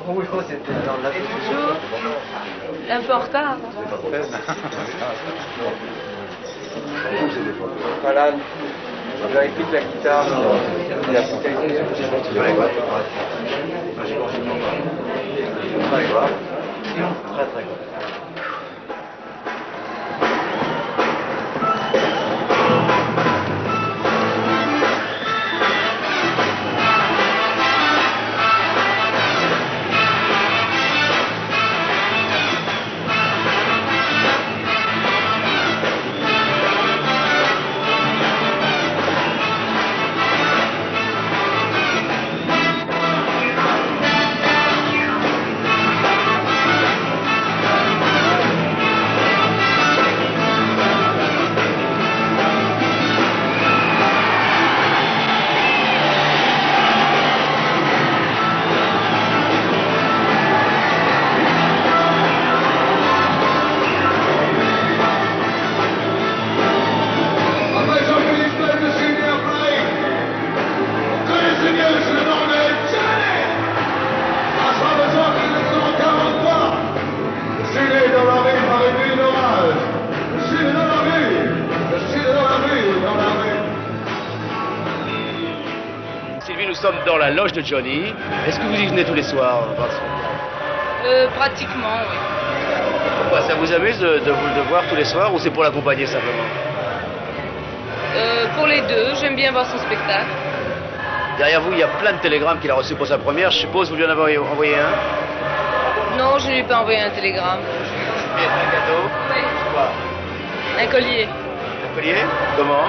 Bonjour. Un peu en retard. Voilà, je vérifie que la guitare il a très très bon. Sylvie, nous sommes dans la loge de Johnny. Est-ce que vous y venez tous les soirs, Vincent? Pratiquement, oui. Pourquoi? Ça vous amuse de voir tous les soirs ou c'est pour l'accompagner simplement? Pour les deux, j'aime bien voir son spectacle. Derrière vous, il y a plein de télégrammes qu'il a reçus pour sa première. Je suppose que vous lui en avez envoyé un? Non, je ne lui ai pas envoyé un télégramme. Et un cadeau? Oui. Quoi? Un collier. Un collier? Comment?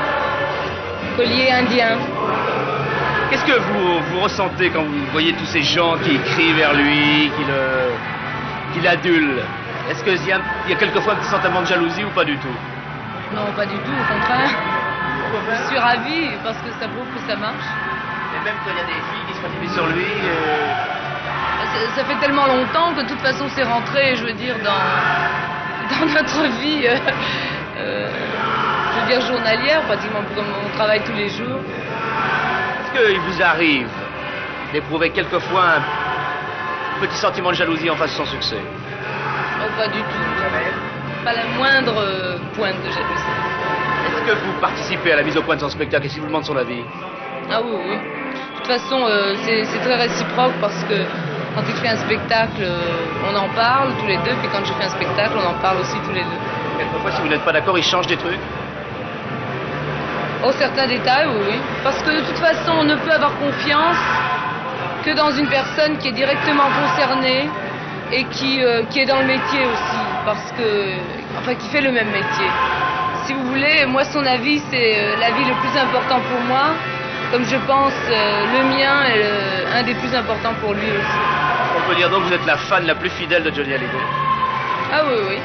Collier indien. Qu'est-ce que vous ressentez quand vous voyez tous ces gens qui crient vers lui, qui l'adulent? Est-ce qu'il y a quelquefois un petit sentiment de jalousie ou pas du tout? Non, pas du tout, au contraire. Je suis ravie parce que ça prouve que ça marche. Et même quand il y a des filles qui se font sur lui... Ça fait tellement longtemps que de toute façon c'est rentré, je veux dire, dans notre vie, je veux dire, journalière, pratiquement comme on travaille tous les jours. Est-ce qu'il vous arrive d'éprouver quelquefois un petit sentiment de jalousie en face de son succès? Oh, pas du tout, jamais. Pas la moindre pointe de jalousie. Est-ce que vous participez à la mise au point de son spectacle et si vous demande son avis? Ah oui, oui. De toute façon, c'est très réciproque parce que quand il fait un spectacle, on en parle tous les deux, puis quand je fais un spectacle, on en parle aussi tous les deux. Quelquefois, si vous n'êtes pas d'accord, il change des trucs? Oh, certains détails, oui, oui. Parce que de toute façon, on ne peut avoir confiance que dans une personne qui est directement concernée et qui est dans le métier aussi, parce que, enfin, qui fait le même métier. Si vous voulez, moi, son avis, c'est l'avis le plus important pour moi, comme je pense le mien est un des plus importants pour lui aussi. On peut dire donc que vous êtes la fan la plus fidèle de Johnny Hallyday? Ah oui, oui.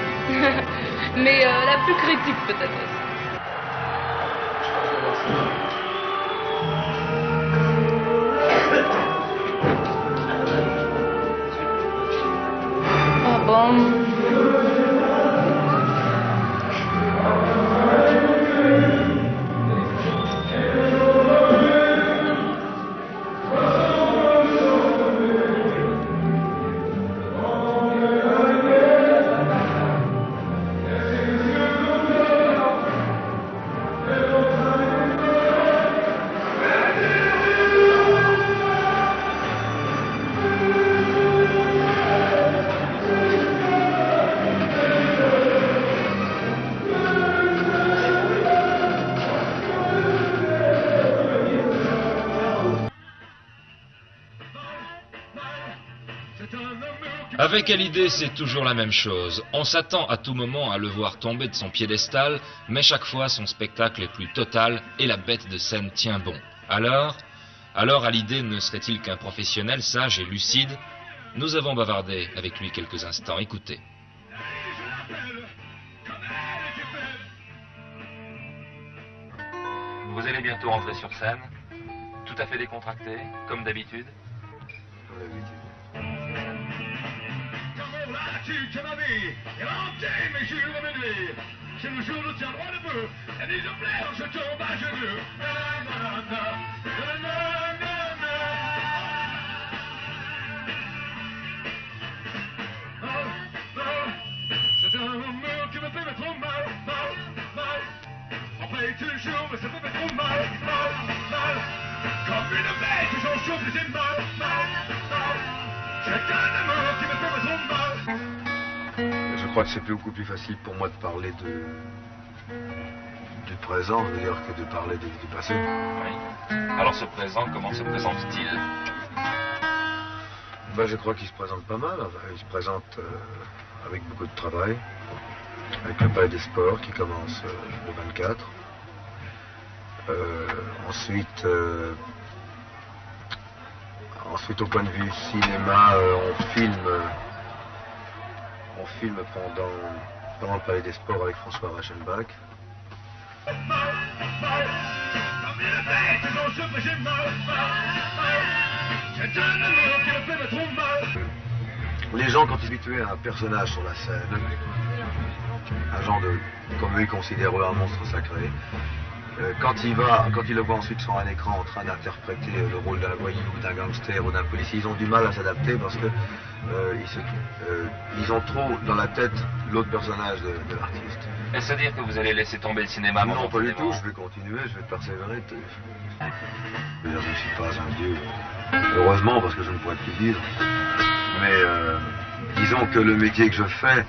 Mais la plus critique peut-être aussi. Ah bon. Avec Hallyday, c'est toujours la même chose. On s'attend à tout moment à le voir tomber de son piédestal, mais chaque fois son spectacle est plus total et la bête de scène tient bon. Alors Hallyday ne serait-il qu'un professionnel sage et lucide? Nous avons bavardé avec lui quelques instants. Écoutez. Vous allez bientôt rentrer sur scène, tout à fait décontracté, comme d'habitude. Que ma vie est hantée mes jours et mes nuits. C'est le jour de tiens droit debout, et disons je tombe à genoux. chaud que j'ai mal, mal, mal. J'ai un amour qui me fait trop mal. Je crois que c'est beaucoup plus facile pour moi de parler du présent, je veux dire, que de parler du passé. Oui. Alors ce présent, comment se présente-t-il? Ben, je crois qu'il se présente pas mal. Enfin, il se présente avec beaucoup de travail, avec le Palais des Sports qui commence le 24. Ensuite, au point de vue cinéma, on filme pendant le Palais des Sports avec François Reichenbach. Mal, mal. Dans mes bêtes, non, j'ai mal, mal, mal. J'ai un amour qui me fait trop mal. Les gens, quand ils habitués à un personnage sur la scène, un genre de, comme eux ils considèrent un monstre sacré, quand il le voit ensuite sur un écran en train d'interpréter le rôle d'un voyou, d'un gangster ou d'un policier, ils ont du mal à s'adapter parce que ils ont trop dans la tête l'autre personnage de l'artiste. Est-ce à dire que vous allez laisser tomber le cinéma Non, pas du momentanément? tout, je vais continuer, je vais persévérer. Je ne suis pas un dieu, heureusement, parce que je ne pourrais plus vivre. Mais disons que le métier que je fais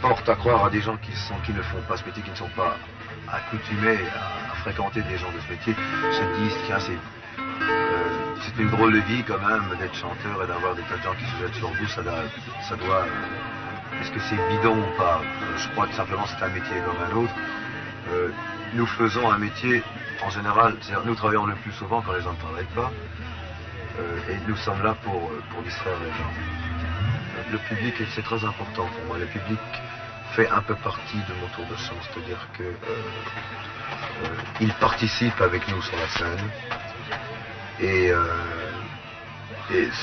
porte à croire à des gens qui ne font pas ce métier, qui ne sont pas accoutumés à fréquenter des gens de ce métier, se disent, tiens, c'est une drôle de vie quand même d'être chanteur et d'avoir des tas de gens qui se jettent sur vous, ça doit est-ce que c'est bidon ou pas? Je crois que simplement c'est un métier comme un autre. Nous faisons un métier, en général, c'est-à-dire nous travaillons le plus souvent quand les gens ne travaillent pas, et nous sommes là pour distraire les gens. Le public, c'est très important pour moi. Le public fait un peu partie de mon tour de chance, c'est-à-dire que il participe avec nous sur la scène. Et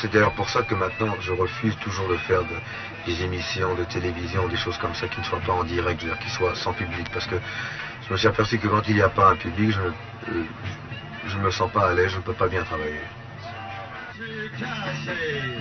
c'est d'ailleurs pour ça que maintenant je refuse toujours de faire des émissions de télévision, des choses comme ça qui ne soient pas en direct, je veux dire, qui soient sans public, parce que je me suis aperçu que quand il n'y a pas un public, je ne me sens pas à l'aise, je ne peux pas bien travailler. J'ai cassé